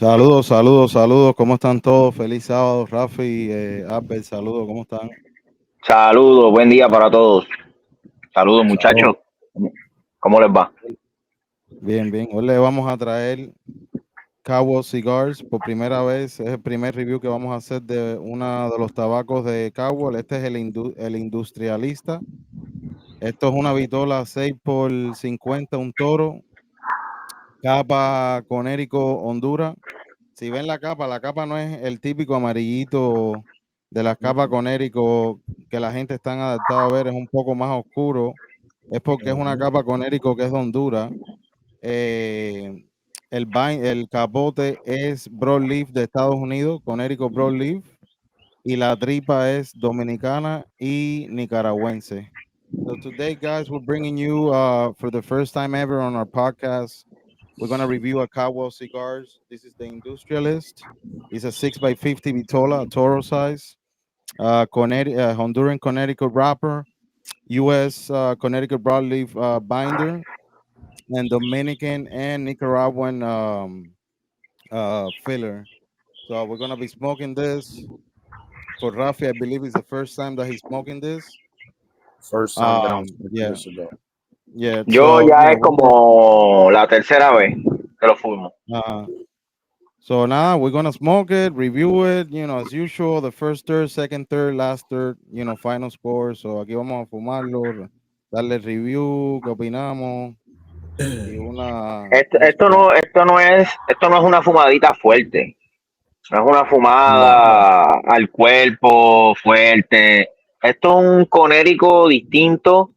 Saludos, saludos, saludos. ¿Cómo están todos? Feliz sábado, Rafi, Abel, saludos. ¿Cómo están? Saludos, buen día para todos. Saludos, Saludos. muchachos. ¿Cómo les va? Bien, bien. Hoy le vamos a traer Caldwell Cigars por primera vez. Es el primer review que vamos a hacer de uno de los tabacos de Caldwell. Este es el Industrialista. Esto es una vitola 6x50, un toro, capa Conérico, Honduras. Si ven la capa no es el típico amarillito de las capas Conérico que la gente está adaptada a ver, es un poco más oscuro. Es porque es una capa Conérico que es de Honduras. Eh, el capote es broadleaf de Estados Unidos, Conérico broadleaf, y la tripa es dominicana y nicaragüense. So today, guys, we're bringing you for the first time ever on our podcast. We're gonna review a Caldwell cigars. This is the Industrialist. It's a 6x50 Vitola, a Toro size. Honduran Connecticut wrapper, U.S. Connecticut broadleaf binder, and Dominican and Nicaraguan filler. So we're gonna be smoking this. For Rafi, I believe it's the first time that he's smoking this. First time that I'm smoking Yeah, this cigar. yeah. Yo So ya es como la tercera vez que lo fumo. uh, so now we're gonna smoke it, review it, as usual, the first third, second third, last third, final score. So aquí vamos a fumarlo, darle review, qué opinamos y Esto, una esto no, esto no es, esto no es una fumadita fuerte. No es una no, fumada al cuerpo fuerte. Esto es un conérico distinto.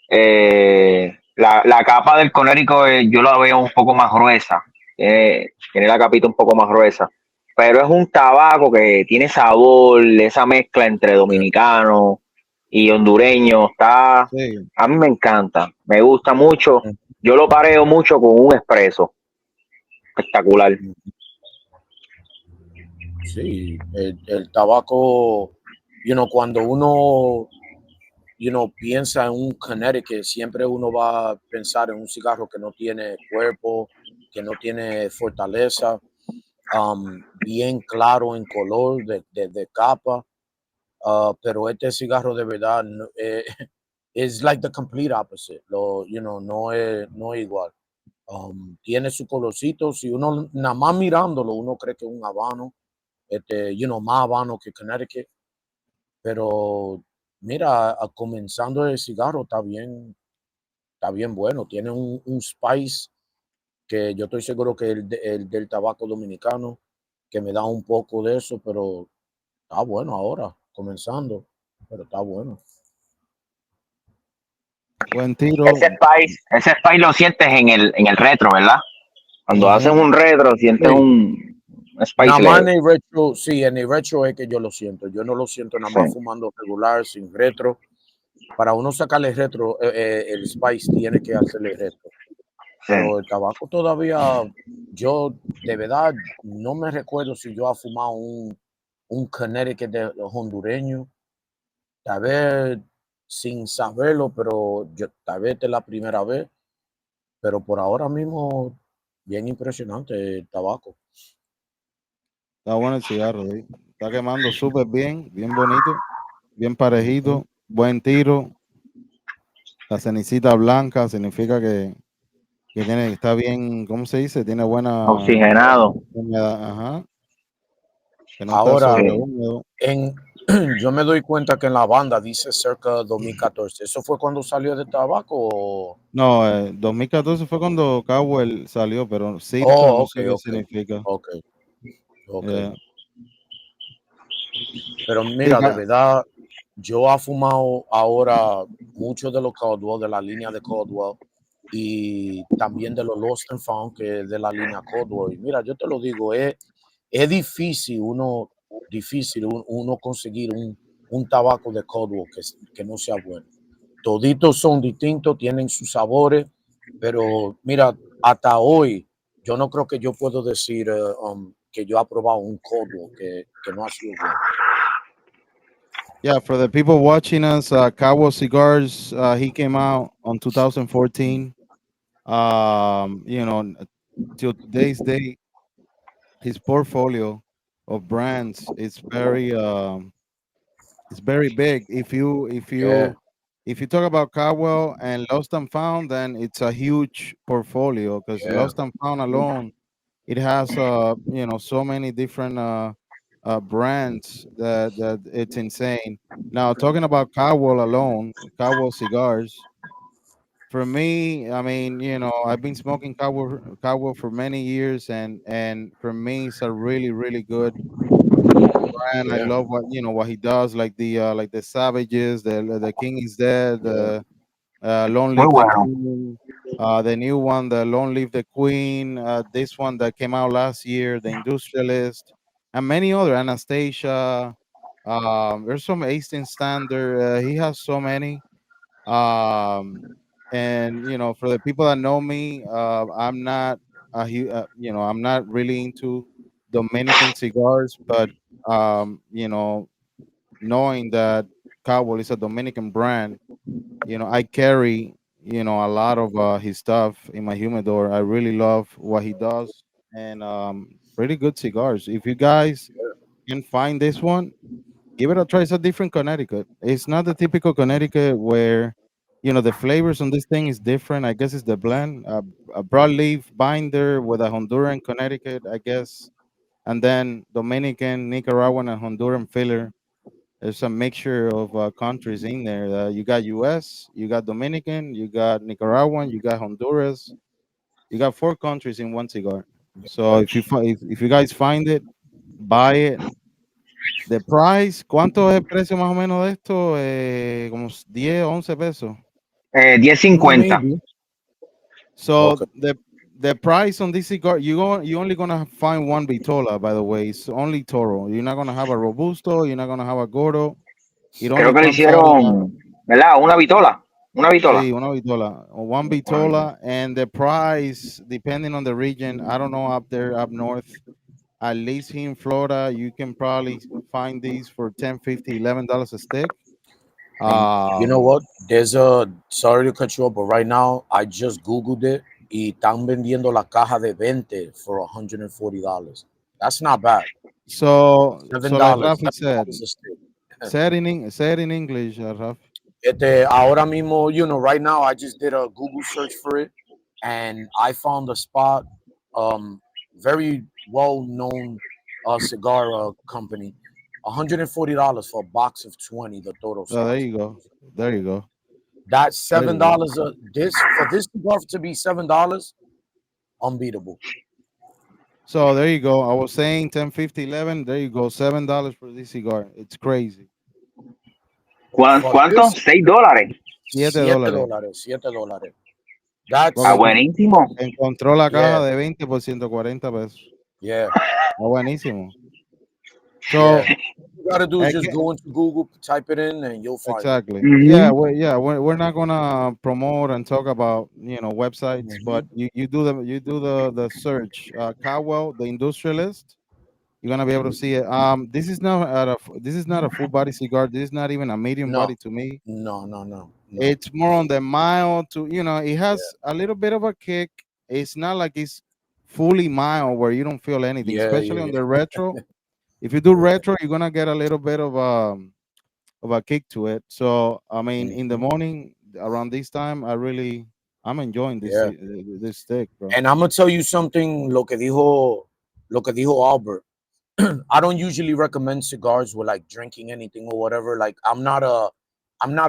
La capa del conérico yo la veo un poco más gruesa. Tiene la capita un poco más gruesa. Pero es un tabaco que tiene sabor, esa mezcla entre dominicano y hondureño. sí. A mí me encanta, me gusta mucho. Yo lo pareo mucho con un espresso. Espectacular. Sí, el tabaco, cuando uno, piensa en un Connecticut, siempre uno va a pensar en un cigarro que no tiene cuerpo, que no tiene fortaleza, bien claro en color de capa, pero este cigarro de verdad es like the complete opposite. No es igual. Tiene su colorcito. Si uno nada más mirándolo, uno cree que es un habano, más habano que Connecticut. Pero mira, comenzando el cigarro está bien bueno. Tiene un spice que yo estoy seguro que el del tabaco dominicano, que me da un poco de eso, pero está bueno ahora, comenzando, pero está bueno. Buen tiro. Ese spice lo sientes en el retro, ¿verdad? Cuando haces Ujú. un retro, sientes Sí. un Nada spice más leve. en el retro, sí, en el retro es que yo lo siento. Yo no lo siento nada Sí, más fumando regular, sin retro. Para uno sacarle el retro, el spice tiene que hacerle retro. sí. Pero el tabaco todavía, yo de verdad no me recuerdo si yo he fumado un Connecticut de los hondureños. Tal vez sin saberlo, pero tal vez esta es la primera vez. Pero por ahora mismo, bien impresionante el tabaco. Está bueno el cigarro, ¿sí? Está quemando súper bien, bien bonito, bien Ujú. parejito, buen tiro. La cenicita blanca significa está bien, ¿cómo se dice? Tiene buena Oxigenado. humedad, ajá, que no está Ahora, sobre Sí. húmedo. yo me doy cuenta que en la banda dice cerca de 2014. ¿Eso fue cuando salió de tabaco? No, 2014 fue cuando Cowell salió, pero circa Oh, no ok, sé qué ok, significa. ok, ok. Eh, Pero sí, mira, de verdad, yo he fumado ahora muchos de los Caldwell, de la línea de Caldwell, y también de los Lost and Found, que es de la línea Caldwell. Y mira, yo te lo digo, es difícil uno conseguir un tabaco de Caldwell que no sea bueno. Toditos son distintos, tienen sus sabores, pero mira, hasta hoy, yo no creo que yo puedo decir que yo he probado un Caldwell que no ha sido bueno. yeah, for the people watching us, Cowell Cigars, he came out on 2014. Till today's date, his portfolio of brands is very it's very big. Yeah. If you talk about Caldwell and Lost and Found, then it's a huge portfolio because Yeah. Lost and Found alone, it has so many different brands that it's insane. Now talking about Caldwell alone, Caldwell cigars. For me, I mean, I've been smoking Caldwell for many years, and for me, it's a really really good brand. I Yeah. love what he does, like the Savages, the King is Dead, Yeah. the Long Muy Live the bueno. King, the new one, the Long Live the Queen, this one that came out last year, the Industrialist, and many other Anastasia. There's some Eastern Standard. He has so many. Um, and for the people that know me, I'm not I'm not really into Dominican cigars, but knowing that Cowboy is a Dominican brand, I carry a lot of his stuff in my humidor. I really love what he does, and pretty good cigars. If you guys can find this one, give it a try. It's a different Connecticut. It's not the typical Connecticut where the flavors on this thing is different. I guess it's the blend, a broadleaf binder with a Honduran Connecticut, I guess, and then Dominican, Nicaraguan, and Honduran filler. There's a mixture of countries in there. You got U.S., you got Dominican, you got Nicaraguan, you got Honduras. You got four countries in one cigar. So Yeah. if you guys find it, buy it. The price, ¿cuánto es el precio más o menos de esto? Como 10, 11 pesos. 10.50. Maybe. So Okay. the price on this cigar, you only gonna find one Vitola, by the way. It's only Toro. You're not gonna have a Robusto. You're not gonna have a Gordo. It Creo only que le comes out in a hicieron, ¿verdad? Una vitola. Una vitola. sí, una Vitola, one Una vitola. Vitola, and the price depending on the region. I don't know up there up north. At least here in Florida, you can probably find these for 10, 50, $11 a stick. And you know Um, what? There's a sorry to cut you off, but right now I just googled it. Y están vendiendo la caja de 20 for $140. That's not bad. so like $7. Rafi said, $7 a stick. say it in English, Raf. Ahora mismo, right now I just did a Google search for it, and I found a spot, very well known cigar company, $140 for a box of 20, the Toro So there size. you go. There you go. That's There seven you go. dollars. For this cigar to be $7, unbeatable. So there you go. I was saying 10, 50, 11. There you go. $7 for this cigar. It's crazy. For ¿Cuánto? this, $6. $7. $7. Está That's buenísimo. Encontró la caja yeah, de 20 por 140 pesos. yeah, Está buenísimo. yeah. So, What you gotta do is just again, go into Google, type it in, and you'll find it. exactly. Yeah, Ujú. we're not gonna promote and talk about websites, but you do the search. Caldwell, the Industrialist. You're gonna be able to see it. This is not a full body cigar. This is not even a medium No, body to me. no. It's more on the mild to it Yeah, has a little bit of a kick. It's not like it's fully mild where you don't feel anything, yeah, especially on yeah, the retro. If you do yeah. retro, you're gonna get a little bit of a kick to it. So I mean, in the Mhm, morning around this time, I'm enjoying yeah. this stick, bro. And I'm gonna tell you something. Lo que dijo Albert. I don't usually recommend cigars with like drinking anything or whatever. Like I'm not a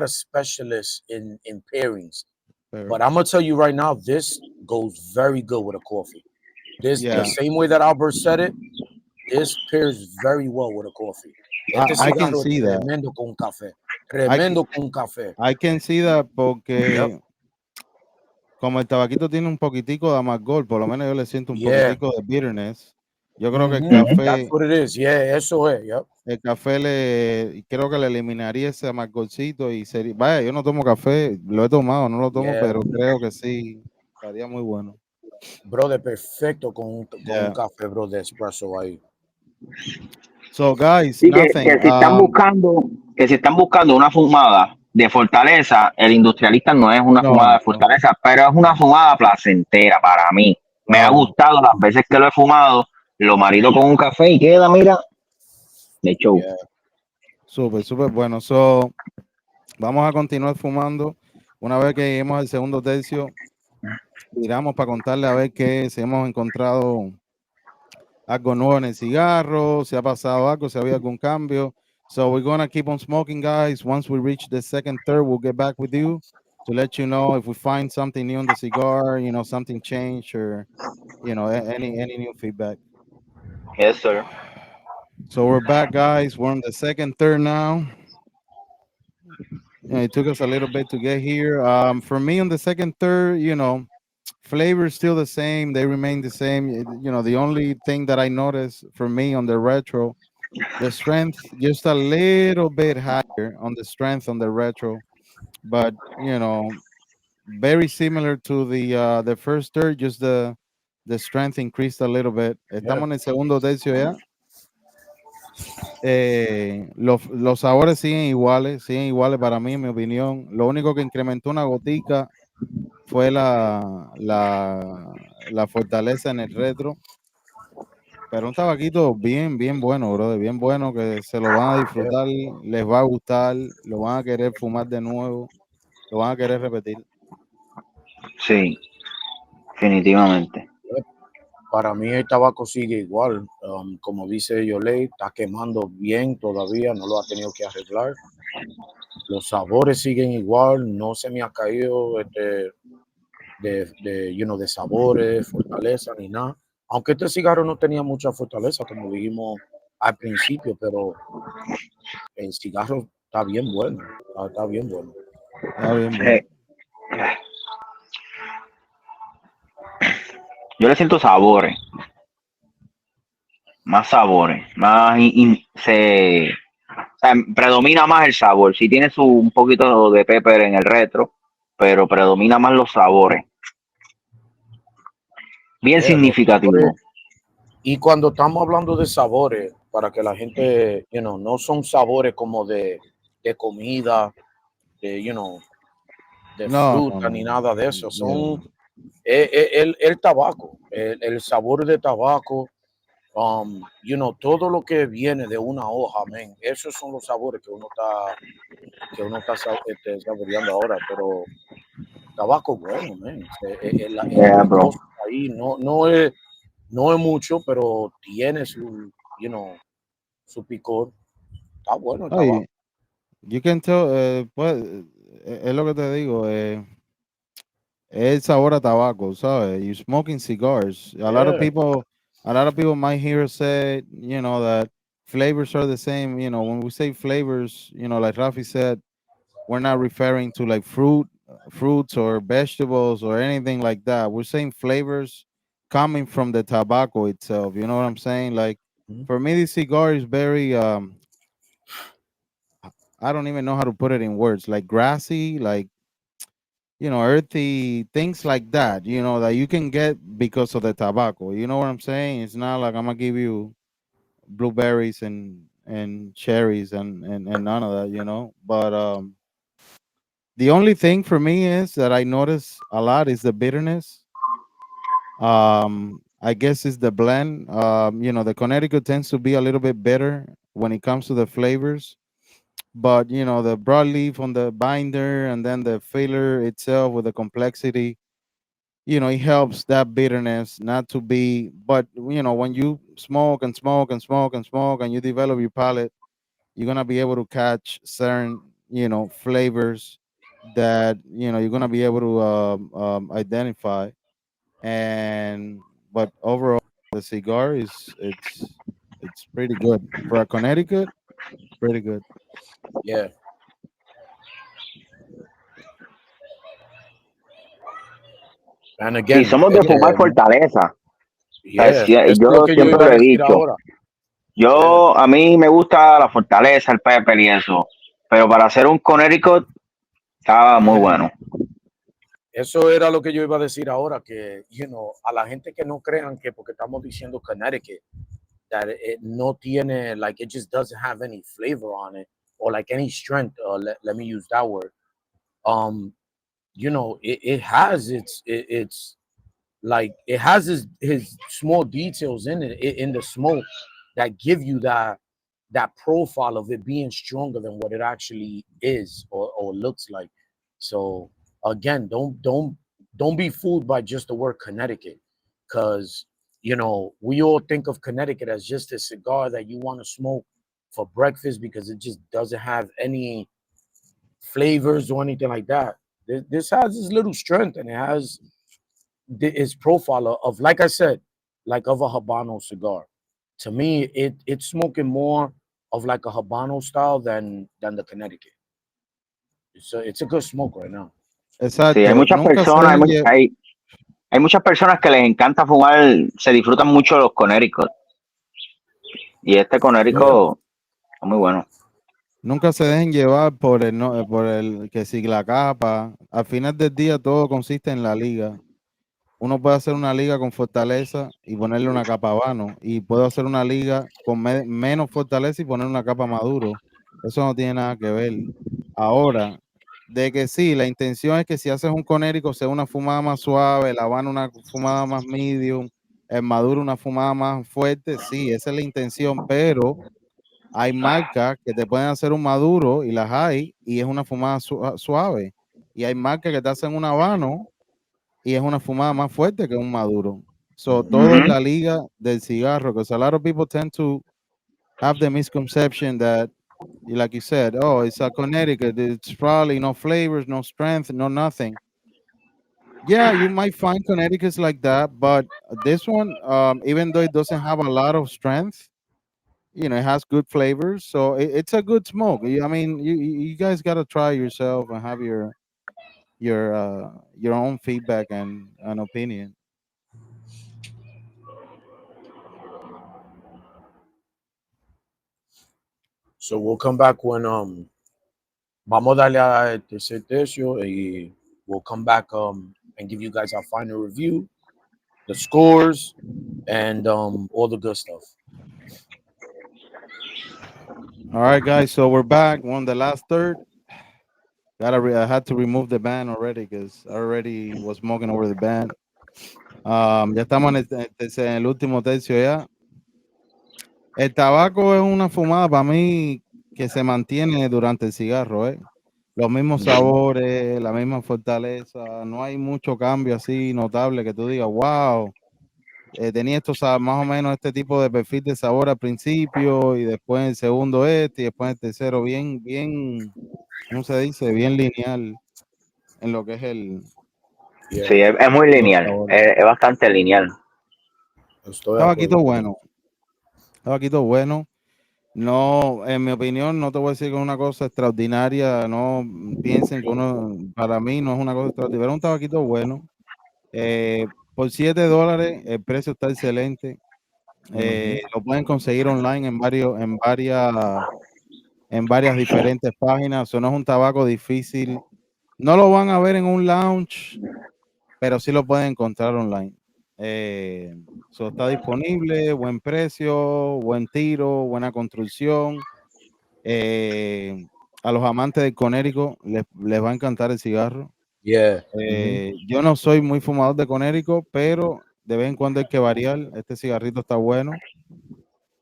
specialist in pairings, Fair. but I'm gonna tell you right now, this goes very good with a coffee. This the Yeah, same way that Albert said it. This pairs very well with a coffee. Este I can cigarro es see that. tremendo con café. I can, Tremendo con café. I can see that Yep. porque como el tabaquito tiene un poquitico de amargor, por lo menos yo le siento un Yeah. poquitico de bitterness. Yo creo que Ujú. That's what it is. Yeah, eso es. Yep. el café creo que le eliminaría ese amargorcito y sería, vaya, yo no tomo café, lo he tomado, no lo tomo, Yeah. pero creo que sí, estaría muy bueno. Brother, perfecto con un Yeah. café, bro, de espresso ahí. So guys, Sí, nothing. que si están buscando una fumada de fortaleza, el industrialista no es una fumada No, de fortaleza, pero es una no, fumada placentera para mí. Me ha claro. gustado las veces que lo he fumado lo marido con un café y queda, mira, de show. Yeah. Súper, súper bueno. So, vamos a continuar fumando. Una vez que lleguemos al segundo tercio, tiramos para contarle a ver qué si hemos encontrado algo nuevo en el cigarro, si ha pasado algo, si ha habido algún cambio. So we're gonna keep on smoking, guys. Once we reach the second, third, we'll get back with you to let you know if we find something new in the cigar, something changed or any new feedback. Yes, sir. So we're back, guys. We're on the second, third now. It took us a little bit to get here. For me, on the second, third, flavor is still the same. They remain the same. The only thing that I noticed for me on the retro, the strength just a little bit higher on the strength on the retro, but very similar to the first third. Just the strength increased a little bit. Yeah. Estamos en el segundo tercio ya. Los sabores siguen iguales para mí, en mi opinión. Lo único que incrementó una gotica fue la fortaleza en el retro, pero un tabaquito bien, bien bueno, brother, bien bueno, que se lo van a Yeah. disfrutar, les va a gustar, lo van a querer fumar de nuevo, lo van a querer repetir. Sí, definitivamente. Para mí el tabaco sigue igual. Como dice Yolei, está quemando bien todavía, no lo ha tenido que arreglar. Los sabores siguen igual, no se me ha caído de sabores, fortaleza ni nada. Aunque este cigarro no tenía mucha fortaleza, como dijimos al principio, pero el cigarro está bien bueno, está bien bueno. Está bien bueno. Eh, yo le siento sabores, más o sea, predomina más el sabor. Sí tiene un poquito de pepper en el retro, pero predomina más los sabores. Bien Yeah, los sabores. significativo. Y cuando estamos hablando de sabores, para que la gente, no son sabores como de comida, de, de No, no, fruta, no, ni no. nada de eso. Yeah. Son el tabaco, el sabor de tabaco, todo lo que viene de una hoja, men. Esos son los sabores que uno está saboreando ahora, pero tabaco bueno, men. Yeah, El bro. rosa ahí no es mucho, pero tiene su picor. Está bueno el tabaco. Oye, you can tell, pues, es lo que te digo, es el sabor a tabaco, ¿sabes? You smoking cigars. Yeah. A lot of people might hear say, that flavors are the same. When we say flavors, like Rafi said, we're not referring to like fruits or vegetables or anything like that. We're saying flavors coming from the tobacco itself. You know what I'm saying? Like Mhm. for me, this cigar is very I don't even know how to put it in words. Like grassy, like earthy things like that. That you can get because of the tobacco. You know what I'm saying? It's not like I'm gonna give you blueberries and cherries and none of that. But the only thing for me is that I notice a lot is the bitterness. I guess it's the blend. The Connecticut tends to be a little bit bitter when it comes to the flavors, but the broadleaf on the binder and then the filler itself with the complexity, it helps that bitterness not to be. But when you smoke and smoke and smoke and smoke and you develop your palate, you're gonna be able to catch certain flavors that you're gonna be able to identify. And but overall, the cigar is it's pretty good for a Connecticut. Pretty good. Yeah. And Si again, somos de fumar fortaleza, o sea, yeah, eso es lo yo que yo siempre iba a lo he decir dicho. ahora. Yeah. A mí me gusta la fortaleza, el pepper y eso, pero para hacer un Connecticut estaba muy Yeah. bueno. Eso era lo que yo iba a decir ahora, que, a la gente que no crean que porque estamos diciendo Connecticut, that it no tiene, like, it just doesn't have any flavor on it, or like any strength, let me use that word. It has its like it has his small details in it in the smoke that give you that profile of it being stronger than what it actually is or looks like. So again, don't be fooled by just the word Connecticut, because we all think of Connecticut as just a cigar that you want to smoke for breakfast because it just doesn't have any flavors or anything like that. This has this little strength, and it has its profile of, like I said, like of a Habano cigar. To me, it's smoking more of like a Habano style than the Connecticut. It's a good smoke right now. Sí, hay Exacto, muchas nunca se personas, dejen lle- hay muchas personas que les encanta fumar, se disfrutan mucho los Connecticut. Y este Yeah, Connecticut es muy bueno. nunca se dejen llevar por el, no, por el que si la capa. Al final del día todo consiste en la liga. Uno puede hacer una liga con fortaleza y ponerle una capa vano, y puede hacer una liga con menos fortaleza y poner una capa maduro. Eso no tiene nada que ver. Ahora, de que sí, la intención es que si haces un conérico sea una fumada más suave, el habano una fumada más medium, el maduro una fumada más fuerte, sí, esa es la intención, pero hay marcas que te pueden hacer un maduro y las hay y es una fumada suave. Y hay marcas que te hacen un habano y es una fumada más fuerte que un maduro. So, todo es Ujú. la liga del cigarro, because a lot of people tend to have the misconception that, like you said, oh, it's a Connecticut, it's probably no flavors, no strength, no nothing. Yeah, you might find Connecticut's like that, but this one, even though it doesn't have a lot of strength, it has good flavors, so it's a good smoke. I mean, you guys got to try yourself and have your own feedback and opinion. so we'll come back when vamos a darle a tercer tercio y we'll come back and give you guys our final review, the scores, and all the good stuff. All right, guys. So we're back. We're on the last third. I had to remove the band already because I already was smoking over the band. Ya estamos en el último tercio ya. El tabaco es una fumada para mí que se mantiene durante el cigarro, ¿eh? Los mismos sabores, la misma fortaleza. No hay mucho cambio así notable que tú digas, wow, tenía esto, más o menos este tipo de perfil de sabor al principio y después el segundo y después el tercero bien, ¿cómo se dice? Bien lineal en lo que es Yeah, Sí, es muy los lineal, sabores. es bastante lineal. estoy de Tabaquito acuerdo con bueno, tabaquito bueno. No, en mi opinión, no te voy a decir que es una cosa extraordinaria. No piensen que para mí no es una cosa extraordinaria. Es un tabaquito bueno. Por $7, el precio está excelente. él. Lo pueden conseguir online en varias diferentes páginas. Eso no es un tabaco difícil. No lo van a ver en un lounge, pero sí lo pueden encontrar online. Está disponible, buen precio, buen tiro, buena construcción. A los amantes del Conérico les va a encantar el cigarro. Yeah. Yo no soy muy fumador de Conérico, pero de vez en cuando hay que variar. Este cigarrito está bueno.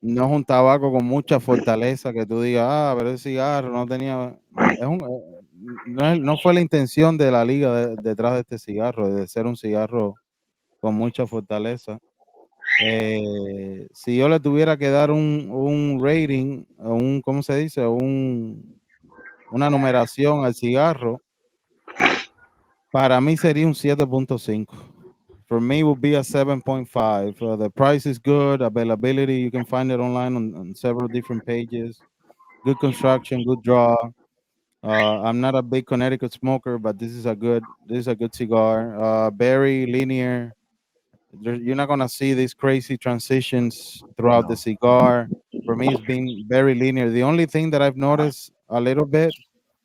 No es un tabaco con mucha fortaleza que tú digas, pero el cigarro no tenía. No fue la intención de la liga detrás de este cigarro, de ser un cigarro con mucha fortaleza. Si yo le tuviera que dar un rating, ¿cómo se dice? Una numeración al cigarro, para mí sería un 7.5. For me, it would be a 7.5. The price is good, availability, you can find it online on several different pages. Good construction, good draw. I'm not a big Connecticut smoker, but this is a good cigar. Very linear. You're not gonna see these crazy transitions throughout the No. cigar. For me, it's been very linear. The only thing that I've noticed a little bit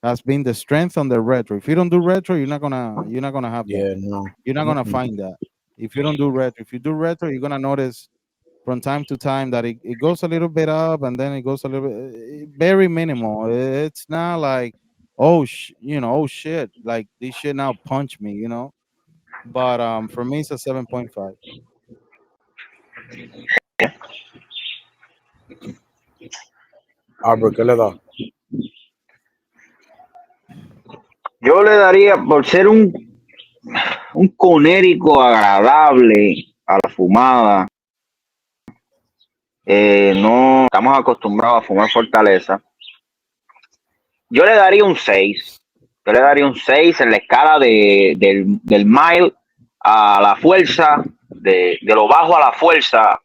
has been the strength on the retro. If you don't do retro, you're not gonna have that. Yeah. No. You're not gonna find that. If you don't do retro, if you do retro, you're gonna notice from time to time that it goes a little bit up and then it goes a little bit very minimal. It's not like oh shit, like this shit now punch me. but for me it's a 7.5. Albert, ¿qué le da? Yo le daría, por ser un conérico agradable a la fumada, no estamos acostumbrados a fumar Fortaleza, yo le daría un 6. Yo le daría un 6 en la escala del mile a la fuerza, de lo bajo a la fuerza,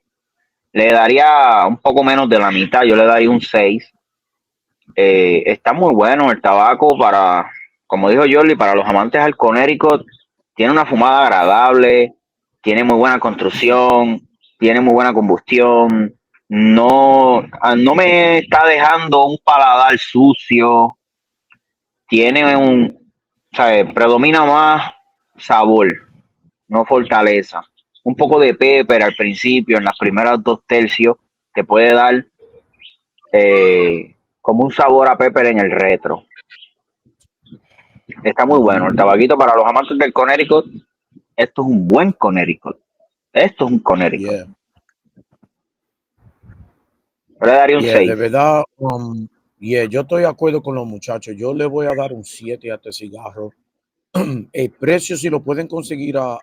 le daría un poco menos de la mitad, yo le daría un 6. Está muy bueno el tabaco para, como dijo Jordi, para los amantes al Connecticut, tiene una fumada agradable, tiene muy buena construcción, tiene muy buena combustión, no me está dejando un paladar sucio, tiene predomina más sabor, no fortaleza. Un poco de pepper al principio, en las primeras 2 tercios, te puede dar como un sabor a pepper en el retro. Está muy bueno. El tabaquito para los amantes del Connecticut, esto es un buen Connecticut. Esto es un Connecticut. Yeah. Yo le daría un Yeah, de 6. verdad, yeah, yo estoy de acuerdo con los muchachos. Yo le voy a dar un 7 a este cigarro. El precio, si lo pueden conseguir a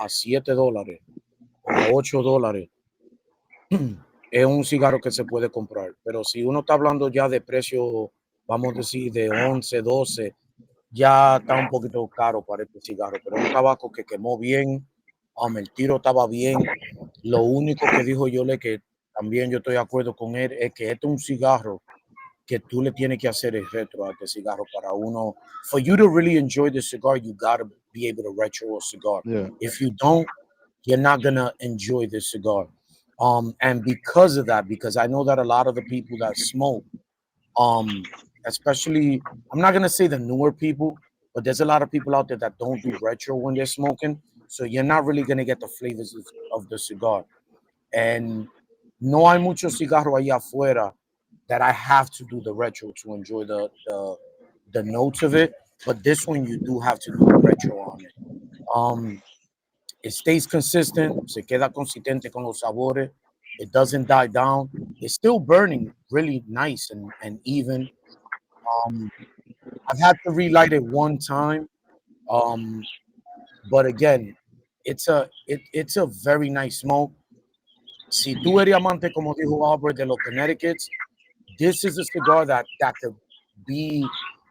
$7 o a $8, es un cigarro que se puede comprar. Pero si uno está hablando ya de precio, vamos a decir, de 11, 12, ya está un poquito caro para este cigarro. Pero es un tabaco que quemó bien, el tiro estaba bien. Lo único que dijo Yole, que también yo estoy de acuerdo con él, es que este es un cigarro que tú le tienes que hacer el retro a este cigarro para uno. For you to really enjoy the cigar, you gotta be able to retro a cigar. Yeah. If you don't, you're not gonna enjoy this cigar. And because of that, because I know that a lot of the people that smoke, especially, I'm not gonna say the newer people, but there's a lot of people out there that don't do retro when they're smoking. So you're not really gonna get the flavors of the cigar. And no hay mucho cigarro allá afuera that I have to do the retro to enjoy the notes of it. But this one you do have to do the retro on it. It stays consistent, se queda consistente con los sabores. It doesn't die down. It's still burning really nice and even. Um, I've had to relight it one time. Um, but again, it's a very nice smoke. Si tú eres amante, como dijo Albert, de los Connecticut's, this is a cigar that could be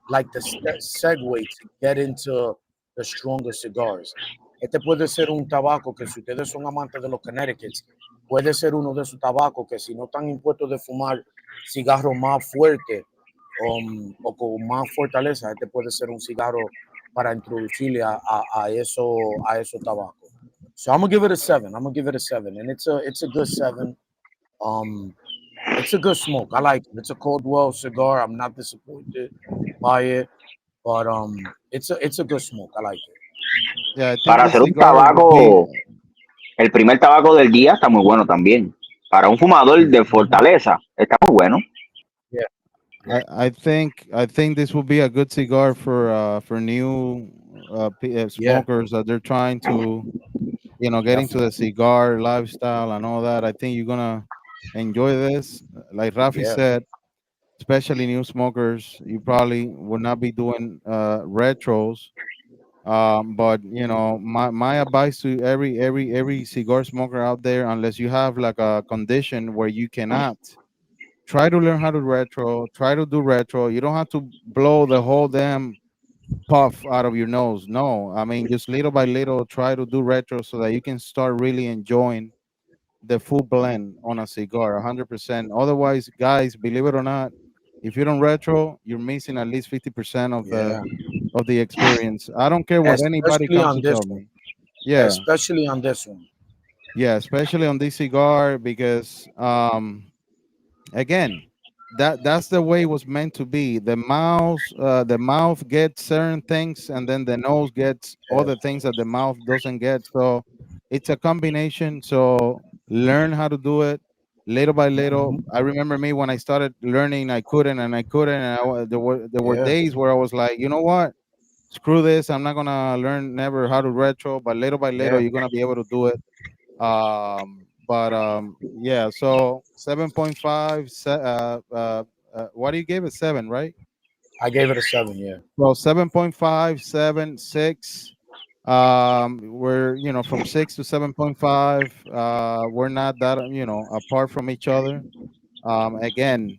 like the segue to get into the stronger cigars. Este puede ser un tabaco que si ustedes son amantes de los Connecticut's, puede ser uno de esos tabacos que si no están impuestos de fumar cigarros más fuertes o con más fortaleza, este puede ser un cigarro para introducirle a esos tabacos. So I'm gonna give it a 7. I'm gonna give it a 7, and it's a good 7. Um, it's a good smoke. I like it. It's a Caldwell cigar. I'm not disappointed by it, but it's a good smoke. I like it. Yeah, I think Para this hacer un cigar would be. tabaco, el primer tabaco del día está muy bueno también. Para un fumador de Fortaleza, está muy bueno. Yeah, I think this will be a good cigar for new yeah, smokers that they're trying to get into the definitely. cigar lifestyle and all that. I think you're gonna enjoy this. Like Rafi Yeah, said, especially new smokers, you probably would not be doing retros. But my advice to every cigar smoker out there, unless you have like a condition where you cannot, try to learn how to retro. Try to do retro. You don't have to blow the whole damn puff out of your nose. No, I mean just little by little, try to do retro so that you can start really enjoying the full blend on a cigar, 100%. Otherwise, guys, believe it or not, if you don't retro, you're missing at least 50% yeah. of the experience. I don't care what anybody Especially comes on to this tell one. me. Yeah, Especially on this one. yeah, especially on this cigar because again, that's the way it was meant to be. The mouth gets certain things and then the nose gets Yeah. other things that the mouth doesn't get. So it's a combination. So learn how to do it little by little. Mhm. I remember me when I started learning, I couldn't and I couldn't, and there were Yeah. days where I was like, you know what, screw this, I'm not gonna learn never how to retro, but little by little, you're gonna be able to do it. Yeah, so 7.5, what do you give it? 7, right? I gave it a 7. Yeah. Well, 7.5, 7, 6. We're, from 6 to 7.5. We're not that, apart from each other. Again,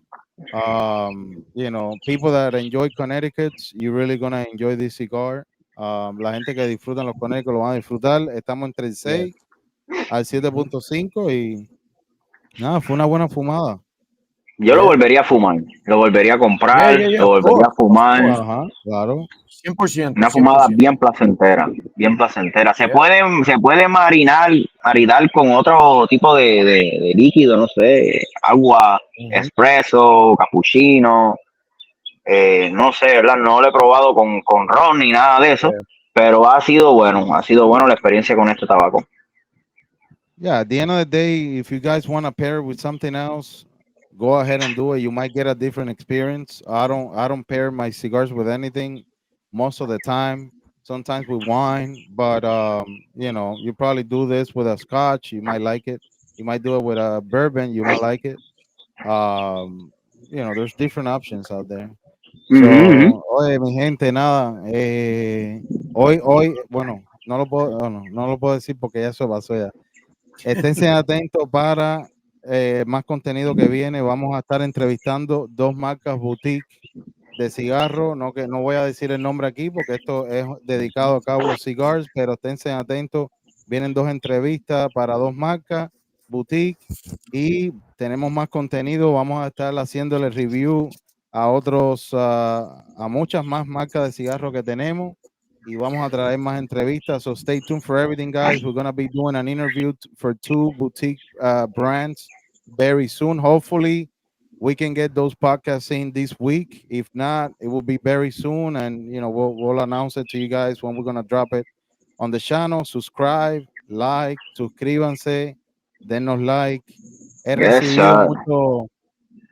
people that enjoy Connecticut, you're really gonna enjoy this cigar. La gente que disfrutan los Connecticut lo van a disfrutar. Estamos entre el Yeah. 6 al 7.5 y nada, fue una buena fumada. Yo lo volvería a fumar, lo volvería a comprar, Yeah. lo volvería a fumar. Ajá, claro. 100%. Una fumada 100%. bien placentera, bien placentera. Se Yeah. puede maridar con otro tipo de líquido, no sé, agua, espresso, cappuccino, no sé, ¿verdad? No lo he probado con ron ni nada de eso, Yeah. pero ha sido bueno la experiencia con este tabaco. Yeah, at the end of the day, if you guys want to pair it with something else, go ahead and do it. You might get a different experience. I don't pair my cigars with anything most of the time. Sometimes with wine, but you probably do this with a scotch, you might like it. You might do it with a bourbon, you might like it. There's different options out there. So, oye, mi gente, nada. Hoy, bueno, no lo puedo decir porque ya eso pasó ya. Esténse atentos para más contenido que viene. Vamos a estar entrevistando 2 marcas boutique de cigarro. No voy a decir el nombre aquí porque esto es dedicado a Caldwell Cigars, pero esténse atentos. Vienen 2 entrevistas para 2 marcas boutique y tenemos más contenido. Vamos a estar haciéndole review a muchas más marcas de cigarro que tenemos. Y vamos a traer más entrevistas. So stay tuned for everything, guys. We're going to be doing an interview for 2 boutique brands very soon. Hopefully, we can get those podcasts in this week. If not, it will be very soon. And, we'll announce it to you guys when we're going to drop it on the channel. Subscribe, like, suscríbanse, denos like. He Yes, recibido sir.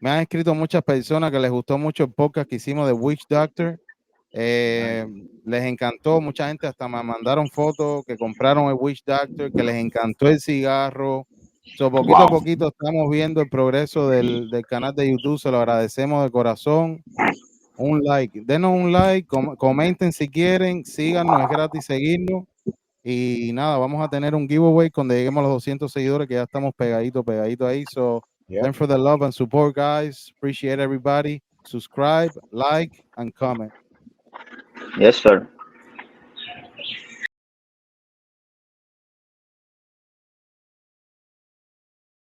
me han escrito muchas personas que les gustó mucho el podcast que hicimos de Witch Doctor. Les encantó, mucha gente hasta me mandaron fotos que compraron el Witch Doctor, que les encantó el cigarro. Poquito a Wow. poquito estamos viendo el progreso del canal de YouTube, se lo agradecemos de corazón. Un like, denos un like, comenten si quieren, síganos, es gratis seguirnos. Y nada, vamos a tener un giveaway cuando lleguemos a los 200 seguidores, que ya estamos pegaditos ahí. So, thanks for the love and support, guys. Appreciate everybody. Subscribe, like, and comment. Yes, sir.